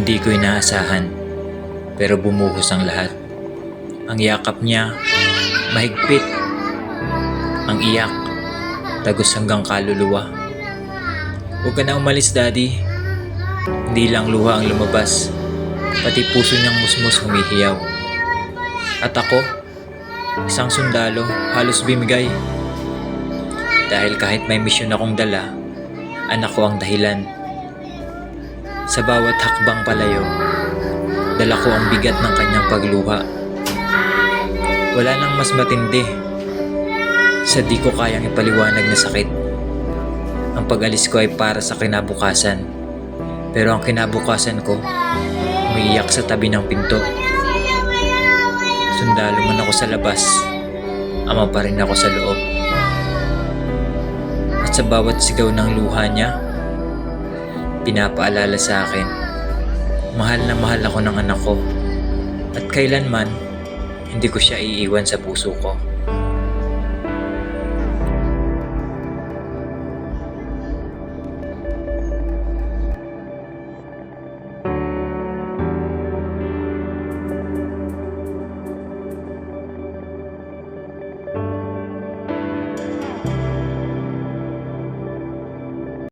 Hindi ko inaasahan, pero bumuhos ang lahat. Ang yakap niya, mahigpit. Ang iyak, tagos hanggang kaluluwa. Huwag ka na umalis, Daddy. Hindi lang luha ang lumabas, pati puso niyang musmus humihiyaw. At ako, isang sundalo, halos bimigay. Dahil kahit may misyon akong dala, anak ko ang dahilan. Sa bawat hakbang palayo, dala ko ang bigat ng kanyang pagluha. Wala nang mas matindi sa di ko kayang ipaliwanag na sakit. Ang pag-alis ko ay para sa kinabukasan, pero ang kinabukasan ko, umiiyak sa tabi ng pinto. Sundalo man ako sa labas, ama pa rin ako sa loob. At sa bawat sigaw ng luha niya, pinapaalala sa akin, mahal na mahal ako ng anak ko, at kailanman hindi ko siya iiwan sa puso ko.